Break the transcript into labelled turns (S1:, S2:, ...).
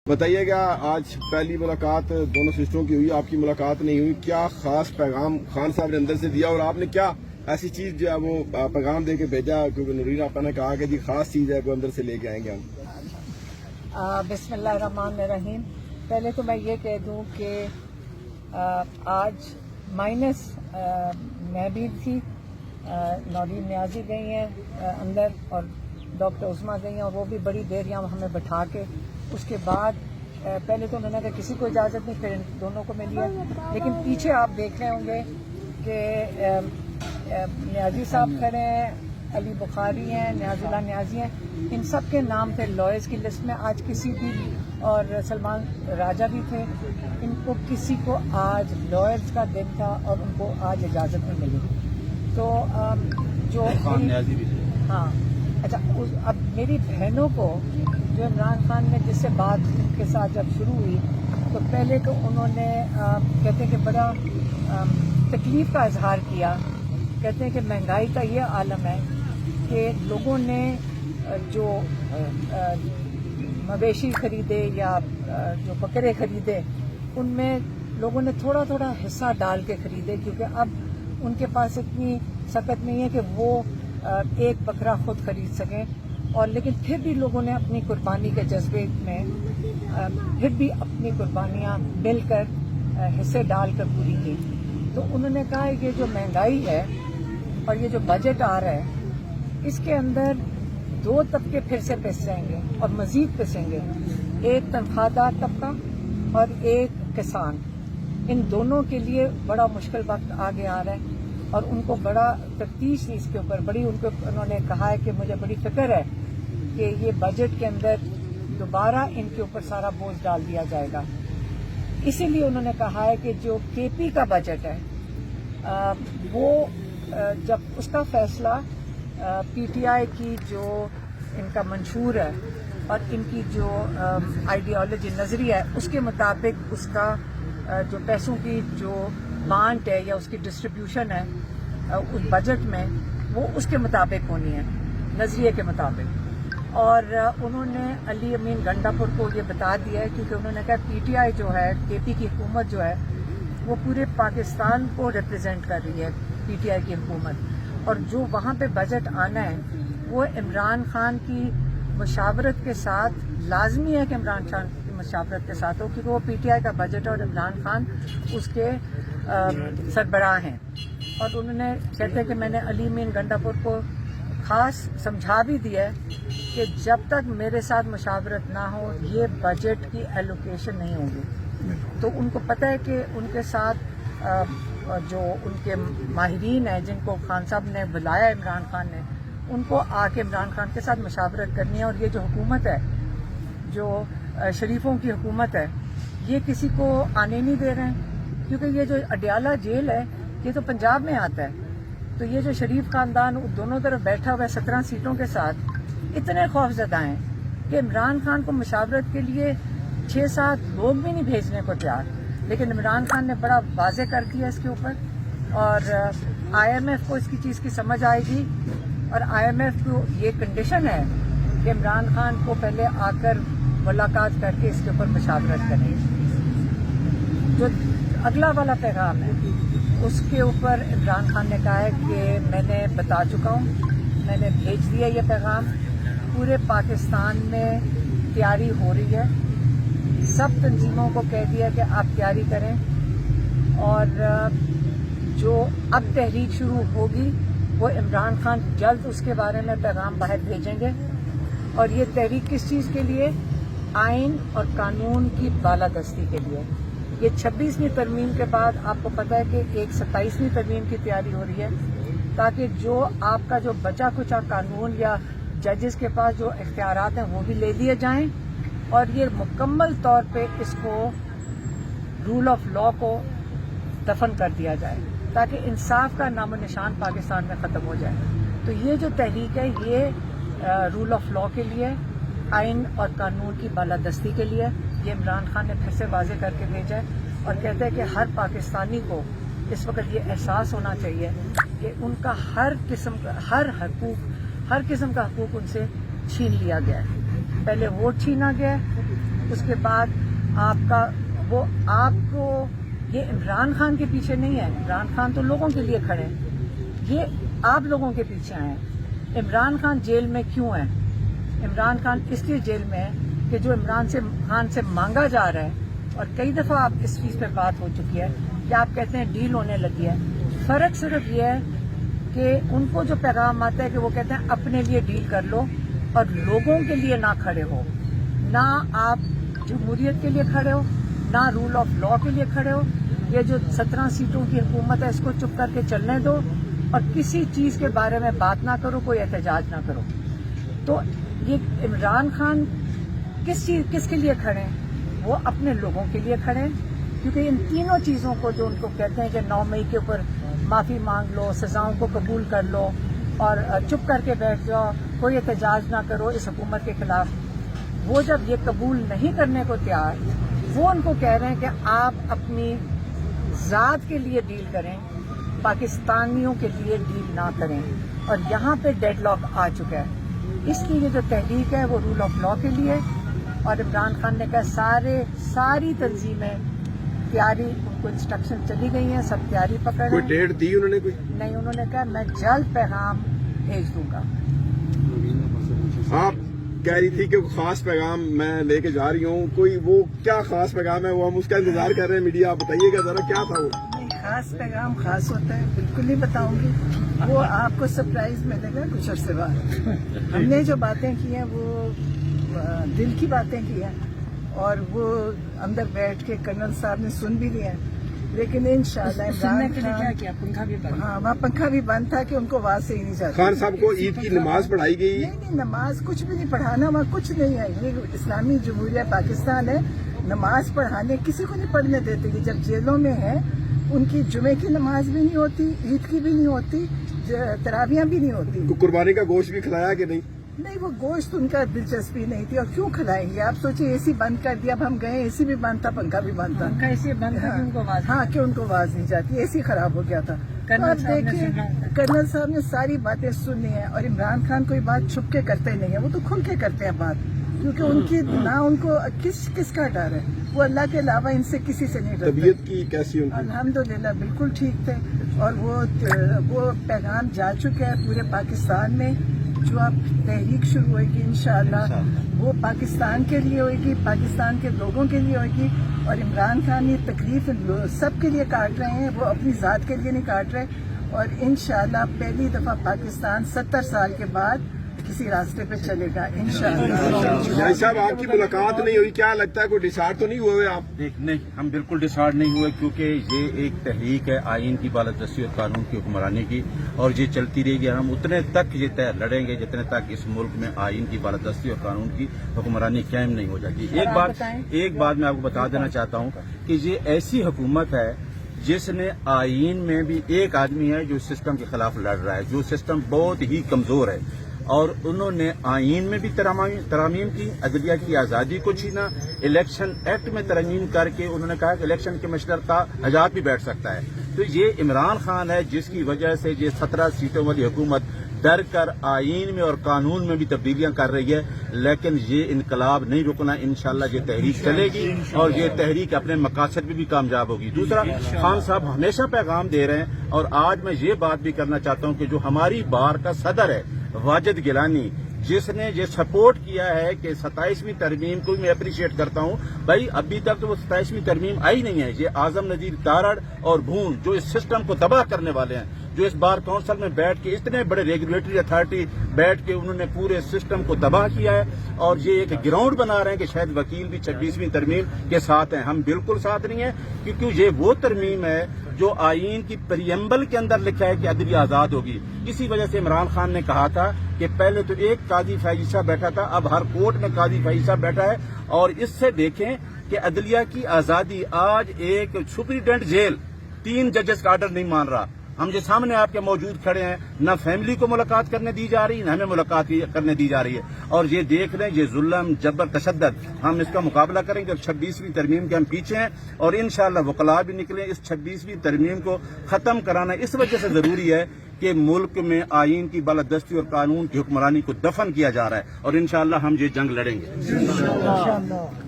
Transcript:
S1: بتائیے گا آج پہلی ملاقات دونوں سسٹروں کی ہوئی، آپ کی ملاقات نہیں ہوئی، کیا خاص پیغام خان صاحب نے اندر سے دیا اور آپ نے کیا ایسی چیز جو ہے وہ پیغام دے کے بھیجا؟ کیونکہ نورین آپا نے کہا کہ جی خاص چیز ہے وہ اندر سے لے کے آئیں گے ہم۔
S2: بسم اللہ الرحمن الرحیم۔ پہلے تو میں یہ کہہ دوں کہ آج مائنس میں بھی تھی، نورین نیازی گئی ہیں اندر اور ڈاکٹر عظمیٰ گئی ہیں، اور وہ بھی بڑی دیر یہاں ہمیں بٹھا کے اس کے بعد پہلے تو انہوں نے کہا کسی کو اجازت نہیں، پھر ان دونوں کو ملی ہے۔ لیکن پیچھے آپ دیکھ رہے ہوں گے کہ نیازی صاحب کھڑے ہیں، علی بخاری ہیں، نیاز اللہ نیازی ہیں، ان سب کے نام تھے لائرز کی لسٹ میں آج کسی بھی، اور سلمان راجہ بھی تھے۔ ان کو کسی کو آج لائرز کا دن تھا اور ان کو آج اجازت نہیں ملی۔ تو جو ہاں اچھا، اب میری بہنوں کو جو عمران خان نے جس سے بات ان کے ساتھ جب شروع ہوئی تو پہلے تو انہوں نے کہتے ہیں کہ بڑا تکلیف کا اظہار کیا، کہتے ہیں کہ مہنگائی کا یہ عالم ہے کہ لوگوں نے جو مویشی خریدے یا جو بکرے خریدے ان میں لوگوں نے تھوڑا تھوڑا حصہ ڈال کے خریدے، کیونکہ اب ان کے پاس اتنی سکت نہیں ہے کہ وہ ایک بکرا خود خرید سکیں، اور لیکن پھر بھی لوگوں نے اپنی قربانی کے جذبے میں پھر بھی اپنی قربانیاں مل کر حصے ڈال کر پوری کی۔ تو انہوں نے کہا کہ جو مہنگائی ہے اور یہ جو بجٹ آ رہا ہے اس کے اندر دو طبقے پھر سے پس جائیں گے اور مزید پسیں گے، ایک تنخواہ دار طبقہ اور ایک کسان۔ ان دونوں کے لیے بڑا مشکل وقت آگے آ رہا ہے اور ان کو بڑا تفتیش اس کے اوپر بڑی انہوں نے کہا ہے کہ مجھے بڑی فکر ہے کہ یہ بجٹ کے اندر دوبارہ ان کے اوپر سارا بوجھ ڈال دیا جائے گا۔ اسی لیے انہوں نے کہا ہے کہ جو کے پی کا بجٹ ہے وہ جب اس کا فیصلہ پی ٹی آئی کی جو ان کا منشور ہے اور ان کی جو آئیڈیالوجی نظریہ ہے اس کے مطابق اس کا جو پیسوں کی جو بانٹ ہے یا اس کی ڈسٹریبیوشن ہے اس بجٹ میں وہ اس کے مطابق ہونی ہے، نظریے کے مطابق۔ اور انہوں نے علی امین گنڈاپور کو یہ بتا دیا ہے، کیونکہ انہوں نے کہا پی ٹی آئی جو ہے، کے پی کی حکومت جو ہے وہ پورے پاکستان کو ریپرزینٹ کر رہی ہے، پی ٹی آئی کی حکومت، اور جو وہاں پہ بجٹ آنا ہے وہ عمران خان کی مشاورت کے ساتھ لازمی ہے کہ عمران خان کی مشاورت کے ساتھ ہو، کیونکہ وہ پی ٹی آئی کا بجٹ ہے اور عمران خان اس کے سربراہ ہیں۔ اور انہوں نے کہتے ہیں کہ میں نے علی امین گنڈاپور کو خاص سمجھا بھی دیا ہے کہ جب تک میرے ساتھ مشاورت نہ ہو یہ بجٹ کی ایلوکیشن نہیں ہوگی۔ تو ان کو پتہ ہے کہ ان کے ساتھ جو ان کے ماہرین ہیں جن کو خان صاحب نے بلایا عمران خان نے، ان کو آ کے عمران خان کے ساتھ مشاورت کرنی ہے، اور یہ جو حکومت ہے جو شریفوں کی حکومت ہے یہ کسی کو آنے نہیں دے رہے ہیں، کیونکہ یہ جو اڈیالہ جیل ہے یہ تو پنجاب میں آتا ہے، تو یہ جو شریف خاندان دونوں طرف بیٹھا ہوا ہے 17 سیٹوں کے ساتھ، اتنے خوف زدہ ہیں کہ عمران خان کو مشاورت کے لیے 6-7 لوگ بھی نہیں بھیجنے کو تیار۔ لیکن عمران خان نے بڑا واضح کر دیا اس کے اوپر، اور آئی ایم ایف کو اس کی چیز کی سمجھ آئے گی، اور آئی ایم ایف کو یہ کنڈیشن ہے کہ عمران خان کو پہلے آ کر ملاقات کر کے اس کے اوپر مشاورت کریں۔ جو اگلا والا پیغام ہے اس کے اوپر عمران خان نے کہا ہے کہ میں نے بتا چکا ہوں، میں نے بھیج دیا یہ پیغام، پورے پاکستان میں تیاری ہو رہی ہے، سب تنظیموں کو کہہ دیا کہ آپ تیاری کریں، اور جو اب تحریک شروع ہوگی وہ عمران خان جلد اس کے بارے میں پیغام باہر بھیجیں گے۔ اور یہ تحریک کس چیز کے لیے؟ آئین اور قانون کی بالادستی کے لیے۔ یہ 26ویں ترمیم کے بعد آپ کو پتہ ہے کہ ایک 27ویں ترمیم کی تیاری ہو رہی ہے، تاکہ جو آپ کا جو بچا کچا قانون یا ججز کے پاس جو اختیارات ہیں وہ بھی لے لیے جائیں، اور یہ مکمل طور پہ اس کو رول آف لا کو دفن کر دیا جائے، تاکہ انصاف کا نام و نشان پاکستان میں ختم ہو جائے۔ تو یہ جو تحریک ہے یہ رول آف لا کے لیے، آئین اور قانون کی بالادستی کے لیے، یہ عمران خان نے پھر سے واضح کر کے بھیجا ہے، اور کہتے ہیں کہ ہر پاکستانی کو اس وقت یہ احساس ہونا چاہیے کہ ان کا ہر قسم کا حقوق ان سے چھین لیا گیا ہے۔ پہلے ووٹ چھینا گیا ہے، اس کے بعد آپ کا وہ آپ کو یہ عمران خان کے پیچھے نہیں ہے. عمران خان تو لوگوں کے لیے کھڑے ہیں, یہ آپ لوگوں کے پیچھے آئے ہیں. عمران خان جیل میں کیوں ہے؟ عمران خان اس لیے جیل میں ہے کہ جو عمران خان سے مانگا جا رہا ہے, اور کئی دفعہ آپ اس چیز پہ بات ہو چکی ہے کہ آپ کہتے ہیں ڈیل ہونے لگی ہے. فرق صرف یہ ہے کہ ان کو جو پیغام آتا ہے کہ وہ کہتے ہیں اپنے لیے ڈیل کر لو اور لوگوں کے لیے نہ کھڑے ہو. نہ آپ جمہوریت کے لیے کھڑے ہو, نہ رول آف لا کے لیے کھڑے ہو. یہ جو 17 سیٹوں کی حکومت ہے اس کو چپ کر کے چلنے دو اور کسی چیز کے بارے میں بات نہ کرو, کوئی احتجاج نہ کرو. تو یہ عمران خان کس کے لیے کھڑے ہیں؟ وہ اپنے لوگوں کے لیے کھڑے ہیں, کیونکہ ان تینوں چیزوں کو جو ان کو کہتے ہیں کہ 9 مئی کے اوپر معافی مانگ لو, سزاؤں کو قبول کر لو اور چپ کر کے بیٹھ جاؤ, کوئی احتجاج نہ کرو اس حکومت کے خلاف, وہ جب یہ قبول نہیں کرنے کو تیار, وہ ان کو کہہ رہے ہیں کہ آپ اپنی ذات کے لیے ڈیل کریں, پاکستانیوں کے لیے ڈیل نہ کریں. اور یہاں پہ ڈیڈ لاک آ چکا ہے. اس لیے یہ جو تحریک ہے وہ رول آف لا کے لیے, اور عمران خان نے کہا ساری تنظیمیں تیاری, ان کو انسٹرکشن چلی گئی ہیں, سب تیاری پکڑ
S1: کوئی
S2: ہیں.
S1: ڈیٹ دی انہوں نے کوئی؟
S2: نہیں, انہوں نے کہا میں جلد پیغام بھیج دوں گا.
S1: آپ کہہ رہی تھی کہ خاص پیغام میں لے کے جا رہی ہوں, کوئی وہ کیا خاص پیغام ہے وہ ہم اس کا انتظار کر رہے ہیں میڈیا, آپ بتائیے گا ذرا کیا تھا وہ؟
S3: خاص پیغام خاص ہوتا ہے, بالکل نہیں بتاؤں گی, وہ آپ کو سرپرائز ملے گا کچھ عرصے بعد. ہم نے جو باتیں کی ہیں وہ دل کی باتیں کی ہیں, اور وہ اندر بیٹھ کے کرنل صاحب نے سن بھی لیا ہے. لیکن انشاءاللہ عمران خان, ہاں وہاں پنکھا بھی بند تھا کہ ان کو آواز سے ہی نہیں جاتی.
S1: خان صاحب کو عید کی نماز پڑھائی گئی؟
S3: نہیں, نماز کچھ بھی نہیں پڑھانا, وہاں کچھ نہیں ہے. یہ اسلامی جمہوریہ پاکستان ہے, نماز پڑھانے کسی کو نہیں پڑھنے دیتے. کہ جب جیلوں میں ہے ان کی جمعے کی نماز بھی نہیں ہوتی, عید کی بھی نہیں ہوتی, تراویاں بھی نہیں ہوتی.
S1: قربانی کا گوشت بھی کھلایا کہ نہیں؟
S3: نہیں, وہ گوشت ان کا دلچسپی نہیں تھی, اور کیوں کھلائیں گے. آپ سوچیں اے سی بند کر دیا, اب ہم گئے اے سی بھی بند تھا, پنکھا بھی بند تھا.
S2: ایسے بند کر ان کو آواز,
S3: ہاں کہ ان کو آواز نہیں جاتی, اے سی خراب ہو گیا تھا. اب دیکھیے کرنل صاحب نے ساری باتیں سننی ہیں, اور عمران خان کوئی بات چھپ کے کرتے نہیں ہیں, وہ تو کھل کے کرتے ہیں بات, کیونکہ ان کی نہ ان کو کس کا ڈر ہے. وہ اللہ کے علاوہ ان سے کسی سے نہیں ڈرتے.
S1: طبیعت کی کیسی ان کی؟
S3: الحمدللہ بالکل ٹھیک تھے, اور وہ پیغام جا چکا ہے پورے پاکستان میں. جو اب تحریک شروع ہوئے گی انشاءاللہ وہ پاکستان کے لیے ہوئے گی, پاکستان کے لوگوں کے لیے ہوئے گی. اور عمران خان یہ تکلیف سب کے لیے کاٹ رہے ہیں, وہ اپنی ذات کے لیے نہیں کاٹ رہے. اور انشاءاللہ پہلی دفعہ پاکستان 70 سال کے بعد کسی راستے پہ چلے گا انشاءاللہ.
S1: بھائی صاحب آپ کی ملاقات نہیں ہوئی, کیا لگتا ہے کوئی ڈیسائیڈ تو نہیں ہوئے آپ؟
S4: نہیں, ہم بالکل ڈیسائیڈ نہیں ہوئے, کیونکہ یہ ایک تحریک ہے آئین کی بالادستی اور قانون کی حکمرانی کی, اور یہ چلتی رہے گی. ہم اتنے تک یہ لڑیں گے جتنے تک اس ملک میں آئین کی بالادستی اور قانون کی حکمرانی قائم نہیں ہو جاتی. ایک بات میں آپ کو بتا دینا چاہتا ہوں کہ یہ ایسی حکومت ہے جس نے آئین میں بھی ایک آدمی ہے جو سسٹم کے خلاف لڑ رہا ہے, جو سسٹم بہت ہی کمزور ہے, اور انہوں نے آئین میں بھی ترامیم کی, عدلیہ کی آزادی کو چھینا, الیکشن ایکٹ میں ترمیم کر کے انہوں نے کہا کہ الیکشن کمشنر کا حجات بھی بیٹھ سکتا ہے. تو یہ عمران خان ہے جس کی وجہ سے یہ 17 سیٹوں والی حکومت ڈر کر آئین میں اور قانون میں بھی تبدیلیاں کر رہی ہے. لیکن یہ انقلاب نہیں رکنا, انشاءاللہ یہ تحریک چلے گی, اور یہ تحریک اپنے مقاصد میں بھی کامیاب ہوگی. دوسرا, خان صاحب ہمیشہ پیغام دے رہے ہیں, اور آج میں یہ بات بھی کرنا چاہتا ہوں کہ جو ہماری بار کا صدر ہے واجد گیلانی, جس نے یہ سپورٹ کیا ہے کہ 27ویں ترمیم کو میں اپریشیٹ کرتا ہوں. بھائی ابھی تک تو وہ 27ویں ترمیم آئی نہیں ہے. یہ اعظم نذیر تارڑ اور بھون جو اس سسٹم کو تباہ کرنے والے ہیں, جو اس بار کونسل میں بیٹھ کے اتنے بڑے ریگولیٹری اتھارٹی بیٹھ کے انہوں نے پورے سسٹم کو تباہ کیا ہے, اور یہ ایک گراؤنڈ بنا رہے ہیں کہ شاید وکیل بھی 26ویں ترمیم کے ساتھ ہیں. ہم بالکل ساتھ نہیں ہیں, کیونکہ یہ وہ ترمیم ہے جو آئین کی پریمبل کے اندر لکھا ہے کہ عدلیہ آزاد ہوگی. اسی وجہ سے عمران خان نے کہا تھا کہ پہلے تو ایک قاضی فیضی صاحب بیٹھا تھا, اب ہر کورٹ میں قاضی فیضی صاحب بیٹھا ہے. اور اس سے دیکھیں کہ عدلیہ کی آزادی, آج ایک سپرنٹینڈنٹ جیل 3 ججز کا آرڈر نہیں مان رہا. ہم جو سامنے آپ کے موجود کھڑے ہیں, نہ فیملی کو ملاقات کرنے دی جا رہی, نہ ہمیں ملاقات کرنے دی جا رہی ہے. اور یہ دیکھ لیں, یہ ظلم, جبر, تشدد, ہم اس کا مقابلہ کریں گے. 26ویں ترمیم کے ہم پیچھے ہیں, اور انشاءاللہ وکلاء بھی نکلیں. اس 26ویں ترمیم کو ختم کرانا اس وجہ سے ضروری ہے کہ ملک میں آئین کی بالادستی اور قانون کی حکمرانی کو دفن کیا جا رہا ہے, اور انشاءاللہ ہم یہ جنگ لڑیں گے.